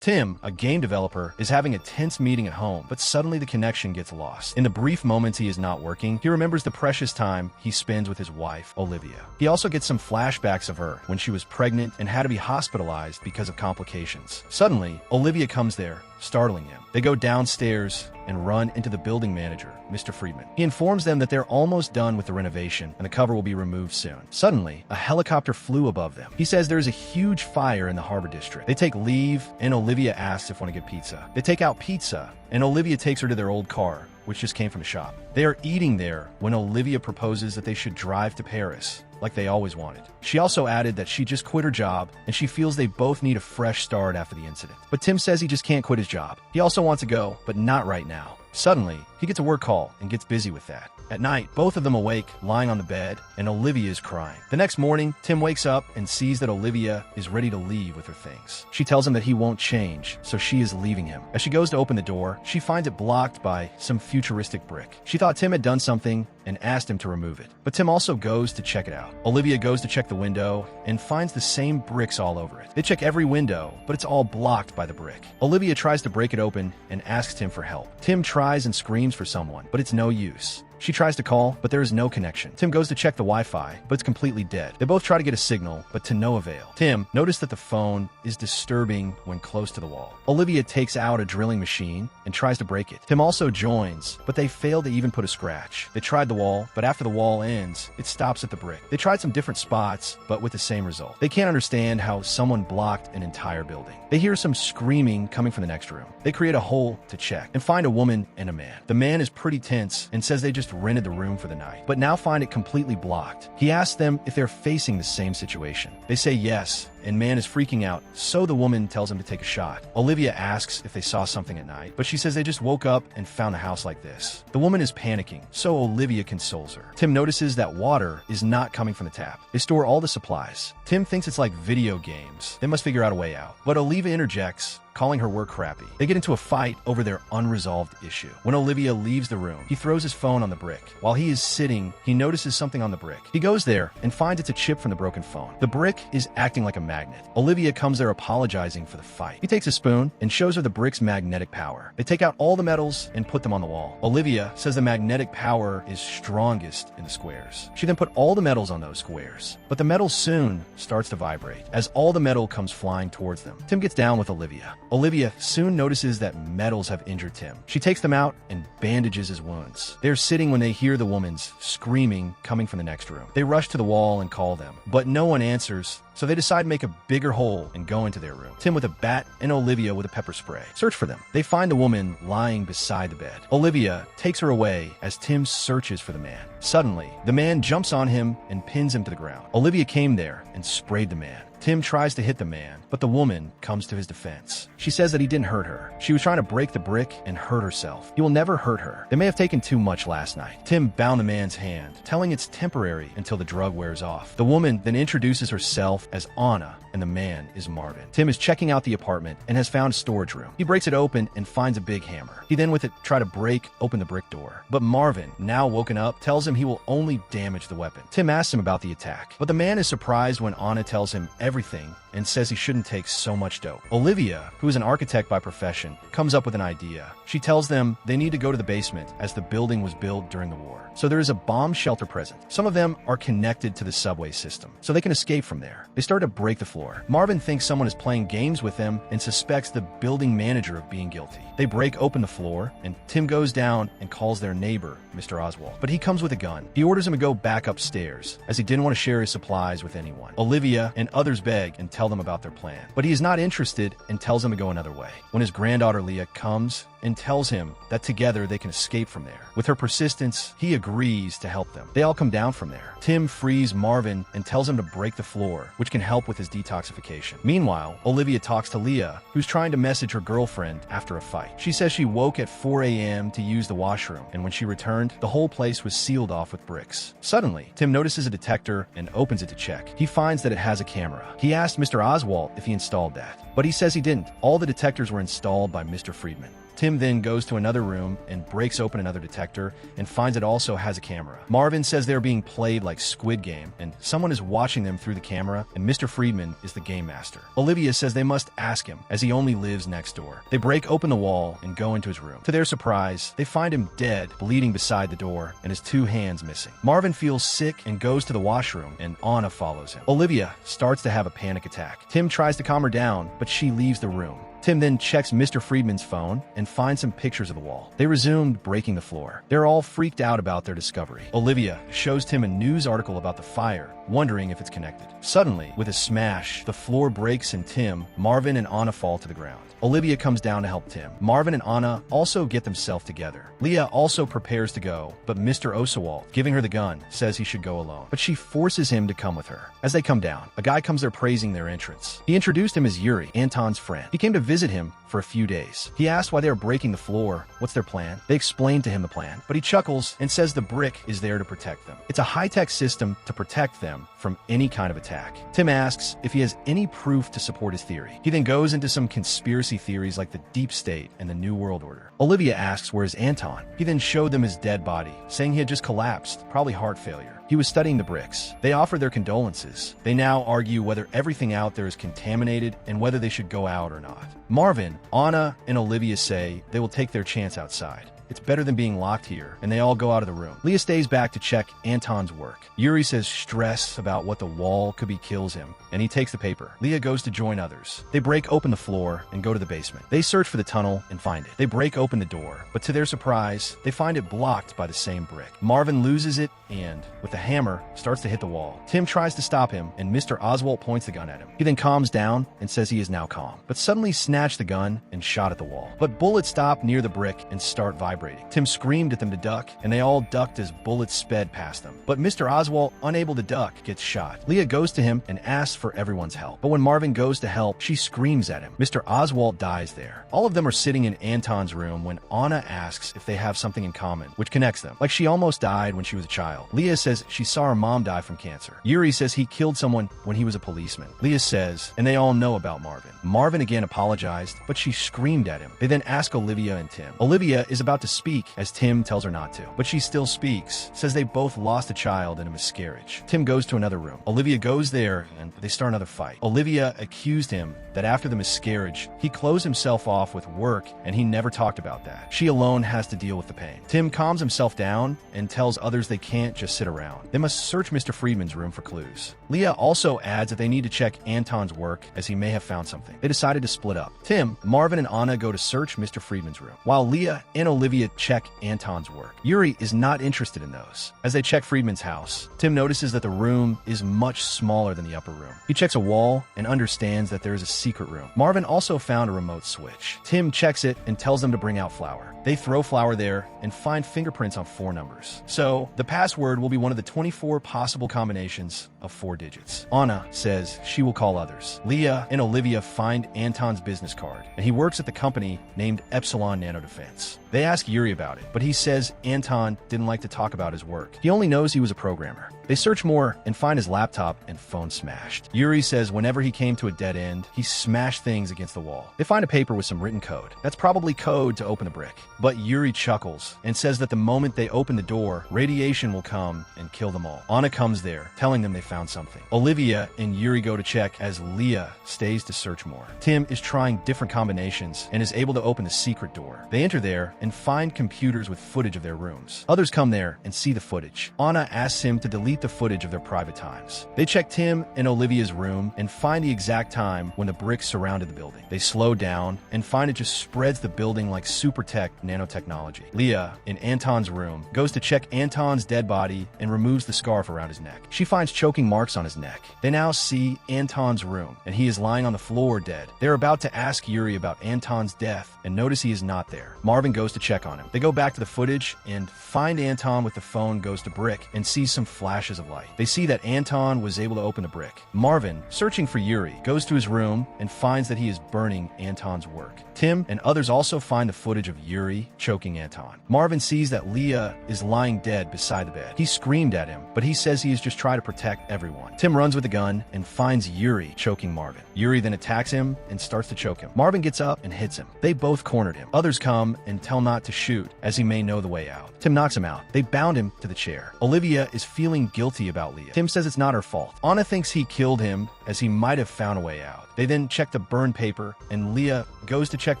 Tim, a game developer, is having a tense meeting at home, but suddenly the connection gets lost. In the brief moments he is not working, he remembers the precious time he spends with his wife, Olivia. He also gets some flashbacks of her when she was pregnant and had to be hospitalized because of complications. Suddenly, Olivia comes there, startling him. They go downstairs and run into the building manager, Mr. Friedman. He informs them that they're almost done with the renovation and the cover will be removed soon. Suddenly, a helicopter flew above them. He says there's a huge fire in the harbor district. They take leave, and Olivia asks if want to get pizza. They take out pizza, and Olivia takes her to their old car, which just came from the shop. They are eating there when Olivia proposes that they should drive to Paris, like they always wanted. She also added that she just quit her job, and she feels they both need a fresh start after the incident. But Tim says he just can't quit his job. He also wants to go, but not right now. Suddenly, he gets a work call and gets busy with that. At night, both of them awake, lying on the bed, and Olivia is crying. The next morning, Tim wakes up and sees that Olivia is ready to leave with her things. She tells him that he won't change, so she is leaving him. As she goes to open the door, she finds it blocked by some futuristic brick. She thought Tim had done something and asked him to remove it. But Tim also goes to check it out. Olivia goes to check the window and finds the same bricks all over it. They check every window, but it's all blocked by the brick. Olivia tries to break it open and asks Tim for help. Tim tries and screams for someone, but it's no use. She tries to call, but there is no connection. Tim goes to check the Wi-Fi, but it's completely dead. They both try to get a signal, but to no avail. Tim noticed that the phone is disturbing when close to the wall. Olivia takes out a drilling machine and tries to break it. Tim also joins, but they fail to even put a scratch. They tried the wall, but after the wall ends, it stops at the brick. They tried some different spots, but with the same result. They can't understand how someone blocked an entire building. They hear some screaming coming from the next room. They create a hole to check and find a woman and a man. The man is pretty tense and says they just rented the room for the night, but now find it completely blocked. He asks them if they're facing the same situation. They say yes, and man is freaking out, so the woman tells him to take a shot. Olivia asks if they saw something at night, but she says they just woke up and found a house like this. The woman is panicking, so Olivia consoles her. Tim notices that water is not coming from the tap. They store all the supplies. Tim thinks it's like video games. They must figure out a way out. But Olivia interjects, calling her work crappy. They get into a fight over their unresolved issue. When Olivia leaves the room, he throws his phone on the brick. While he is sitting, he notices something on the brick. He goes there and finds it's a chip from the broken phone. The brick is acting like a magnet. Olivia comes there apologizing for the fight. He takes a spoon and shows her the brick's magnetic power. They take out all the metals and put them on the wall. Olivia says the magnetic power is strongest in the squares. She then put all the metals on those squares, but the metal soon starts to vibrate as all the metal comes flying towards them. Tim gets down with Olivia. Olivia soon notices that metals have injured Tim. She takes them out and bandages his wounds. They're sitting when they hear the woman's screaming coming from the next room. They rush to the wall and call them, but no one answers, so they decide to make a bigger hole and go into their room. Tim with a bat and Olivia with a pepper spray search for them. They find the woman lying beside the bed. Olivia takes her away as Tim searches for the man. Suddenly, the man jumps on him and pins him to the ground. Olivia came there and sprayed the man. Tim tries to hit the man, but the woman comes to his defense. She says that he didn't hurt her. She was trying to break the brick and hurt herself. He will never hurt her. They may have taken too much last night. Tim bound the man's hand, telling it's temporary until the drug wears off. The woman then introduces herself as Anna, and the man is Marvin. Tim is checking out the apartment and has found a storage room. He breaks it open and finds a big hammer. He then with it try to break open the brick door. But Marvin, now woken up, tells him he will only damage the weapon. Tim asks him about the attack, but the man is surprised when Anna tells him everything and says he shouldn't take so much dope. Olivia, who is an architect by profession, comes up with an idea. She tells them they need to go to the basement as the building was built during the war. So there is a bomb shelter present. Some of them are connected to the subway system, so they can escape from there. They start to break the floor. Marvin thinks someone is playing games with them and suspects the building manager of being guilty. They break open the floor, and Tim goes down and calls their neighbor, Mr. Oswald. But he comes with a gun. He orders him to go back upstairs, as he didn't want to share his supplies with anyone. Olivia and others beg and tell them about their plan, but he is not interested and tells them to go another way. When his granddaughter Leah comes and tells him that together they can escape from there. With her persistence, he agrees to help them. They all come down from there. Tim frees Marvin and tells him to break the floor, which can help with his detoxification. Meanwhile, Olivia talks to Leah, who's trying to message her girlfriend after a fight. She says she woke at 4 a.m. to use the washroom, and when she returned, the whole place was sealed off with bricks. Suddenly, Tim notices a detector and opens it to check. He finds that it has a camera. He asked Mr. Oswald if he installed that, but he says he didn't. All the detectors were installed by Mr. Friedman. Tim then goes to another room and breaks open another detector and finds it also has a camera. Marvin says they're being played like Squid Game, and someone is watching them through the camera, and Mr. Friedman is the game master. Olivia says they must ask him, as he only lives next door. They break open the wall and go into his room. To their surprise, they find him dead, bleeding beside the door, and his 2 hands missing. Marvin feels sick and goes to the washroom, and Anna follows him. Olivia starts to have a panic attack. Tim tries to calm her down, but she leaves the room. Tim then checks Mr. Friedman's phone and finds some pictures of the wall. They resumed breaking the floor. They're all freaked out about their discovery. Olivia shows Tim a news article about the fire, wondering if it's connected. Suddenly, with a smash, the floor breaks and Tim, Marvin, and Anna fall to the ground. Olivia comes down to help Tim. Marvin and Anna also get themselves together. Leah also prepares to go, but Mr. Oswald, giving her the gun, says he should go alone. But she forces him to come with her. As they come down, a guy comes there praising their entrance. He introduced him as Yuri, Anton's friend. He came to visit him for a few days. He asked why they were breaking the floor, what's their plan. They explained to him the plan, but he chuckles and says the brick is there to protect them. It's a high-tech system to protect them from any kind of attack. Tim asks if he has any proof to support his theory. He then goes into some conspiracy theories like the Deep State and the New World Order. Olivia asks where is Anton. He then showed them his dead body, saying he had just collapsed, probably heart failure. He was studying the bricks. They offer their condolences. They now argue whether everything out there is contaminated and whether they should go out or not. Marvin, Anna, and Olivia say they will take their chance outside. It's better than being locked here, and they all go out of the room. Leah stays back to check Anton's work. Yuri says stress about what the wall could be kills him, and he takes the paper. Leah goes to join others. They break open the floor and go to the basement. They search for the tunnel and find it. They break open the door, but to their surprise, they find it blocked by the same brick. Marvin loses it and, with the hammer, starts to hit the wall. Tim tries to stop him, and Mr. Oswald points the gun at him. He then calms down and says he is now calm, but suddenly snatched the gun and shot at the wall. But bullets stop near the brick and start vibrating. Tim screamed at them to duck, and they all ducked as bullets sped past them. But Mr. Oswald, unable to duck, gets shot. Leah goes to him and asks for everyone's help. But when Marvin goes to help, she screams at him. Mr. Oswald dies there. All of them are sitting in Anton's room when Anna asks if they have something in common, which connects them. Like she almost died when she was a child. Leah says she saw her mom die from cancer. Yuri says he killed someone when he was a policeman. Leah says, and they all know about Marvin. Marvin again apologized, but she screamed at him. They then ask Olivia and Tim. Olivia is about to speak as Tim tells her not to, but she still speaks, says they both lost a child in a miscarriage. Tim goes to another room. Olivia goes there and they start another fight. Olivia accused him that after the miscarriage, he closed himself off with work and he never talked about that. She alone has to deal with the pain. Tim calms himself down and tells others they can't just sit around. They must search Mr. Friedman's room for clues. Leah also adds that they need to check Anton's work as he may have found something. They decided to split up. Tim, Marvin, and Anna go to search Mr. Friedman's room, while Leah and Olivia check Anton's work. Yuri is not interested in those. As they check Friedman's house, Tim notices that the room is much smaller than the upper room. He checks a wall and understands that there is a secret room. Marvin also found a remote switch. Tim checks it and tells them to bring out flour. They throw flour there and find fingerprints on 4 numbers. So, the password will be one of the 24 possible combinations of 4 digits. Anna says she will call others. Leah and Olivia find Anton's business card, and he works at the company named Epsilon Nanodefense. They ask Yuri about it, but he says Anton didn't like to talk about his work. He only knows he was a programmer. They search more and find his laptop and phone smashed. Yuri says whenever he came to a dead end, he smashed things against the wall. They find a paper with some written code. That's probably code to open the brick. But Yuri chuckles and says that the moment they open the door, radiation will come and kill them all. Anna comes there, telling them they found something. Olivia and Yuri go to check as Leah stays to search more. Tim is trying different combinations and is able to open the secret door. They enter there and find computers with footage of their rooms. Others come there and see the footage. Anna asks him to delete the footage of their private times. They check Tim and Olivia's room and find the exact time when the bricks surrounded the building. They slow down and find it just spreads the building like super tech nanotechnology. Leah, in Anton's room, goes to check Anton's dead body and removes the scarf around his neck. She finds choking marks on his neck. They now see Anton's room, and he is lying on the floor dead. They're about to ask Yuri about Anton's death and notice he is not there. Marvin goes goes to check on him. They go back to the footage and find Anton with the phone goes to Brick and sees some flashes of light. They see that Anton was able to open the brick. Marvin, searching for Yuri, goes to his room and finds that he is burning Anton's work. Tim and others also find the footage of Yuri choking Anton. Marvin sees that Leah is lying dead beside the bed. He screamed at him, but he says he is just trying to protect everyone. Tim runs with a gun and finds Yuri choking Marvin. Yuri then attacks him and starts to choke him. Marvin gets up and hits him. They both cornered him. Others come and tell not to shoot, as he may know the way out. Tim knocks him out. They bound him to the chair. Olivia is feeling guilty about Leah. Tim says it's not her fault. Anna thinks he killed him, as he might have found a way out. They then check the burned paper, and Leah goes to check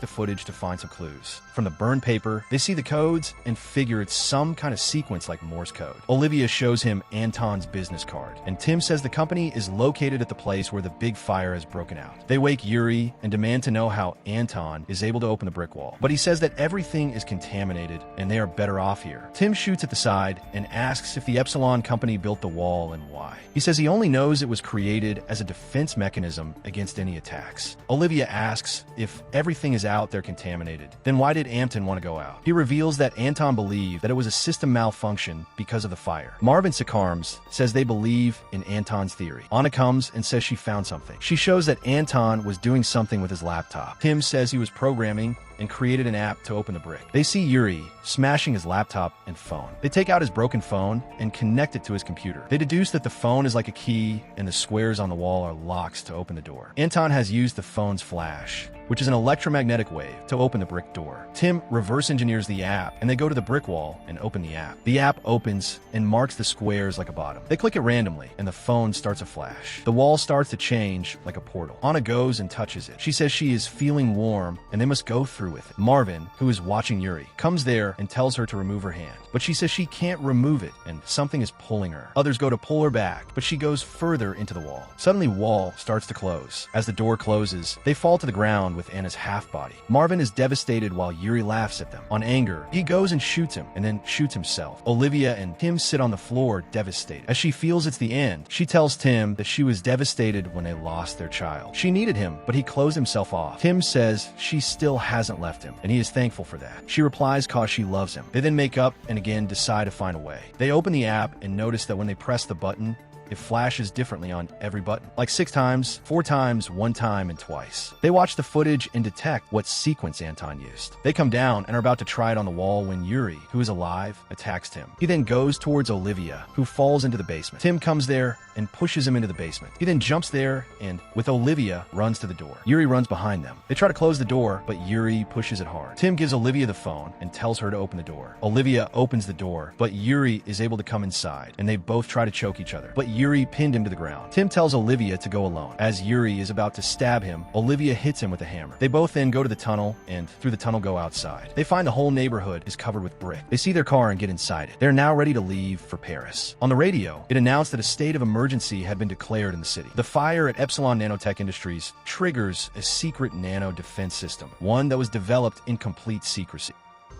the footage to find some clues. From the burned paper, they see the codes and figure it's some kind of sequence like Morse code. Olivia shows him Anton's business card, and Tim says the company is located at the place where the big fire has broken out. They wake Yuri and demand to know how Anton is able to open the brick wall, but he says that everything is contaminated and they are better off here. Tim shoots at the side and asks if the Epsilon company built the wall and why. He says he only knows it was created as a defense mechanism against any attacks. Olivia asks if everything is out there contaminated, then why did Anton want to go out? He reveals that Anton believed that it was a system malfunction because of the fire. Marvin Sikarms says they believe in Anton's theory. Anna comes and says she found something. She shows that Anton was doing something with his laptop. Tim says he was programming and created an app to open the brick. They see Yuri smashing his laptop and phone. They take out his broken phone and connect it to his computer. They deduce that the phone is like a key and the squares on the wall are locks to open the door. Anton has used the phone's flash, which is an electromagnetic wave, to open the brick door. Tim reverse engineers the app, and they go to the brick wall and open the app. The app opens and marks the squares like a bottom. They click it randomly, and the phone starts a flash. The wall starts to change like a portal. Anna goes and touches it. She says she is feeling warm, and they must go through with it. Marvin, who is watching Yuri, comes there and tells her to remove her hand, but she says she can't remove it, and something is pulling her. Others go to pull her back, but she goes further into the wall. Suddenly, wall starts to close. As the door closes, they fall to the ground with Anna's half-body. Marvin is devastated while Yuri laughs at them. On anger, he goes and shoots him, and then shoots himself. Olivia and Tim sit on the floor devastated. As she feels it's the end, she tells Tim that she was devastated when they lost their child. She needed him, but he closed himself off. Tim says she still hasn't left him, and he is thankful for that. She replies cause she loves him. They then make up and again decide to find a way. They open the app and notice that when they press the button, it flashes differently on every button, like 6 times, 4 times, 1 time, and twice. They watch the footage and detect what sequence Anton used. They come down and are about to try it on the wall when Yuri, who is alive, attacks Tim. He then goes towards Olivia, who falls into the basement. Tim comes there and pushes him into the basement. He then jumps there and, with Olivia, runs to the door. Yuri runs behind them. They try to close the door, but Yuri pushes it hard. Tim gives Olivia the phone and tells her to open the door. Olivia opens the door, but Yuri is able to come inside, and they both try to choke each other, but Yuri pinned him to the ground. Tim tells Olivia to go alone. As Yuri is about to stab him, Olivia hits him with a hammer. They both then go to the tunnel, and through the tunnel go outside. They find the whole neighborhood is covered with brick. They see their car and get inside it. They're now ready to leave for Paris. On the radio, it announced that a state of emergency had been declared in the city. The fire at Epsilon Nanotech Industries triggers a secret nano defense system, one that was developed in complete secrecy.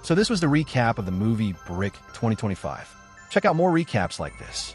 So this was the recap of the movie Brick 2025. Check out more recaps like this.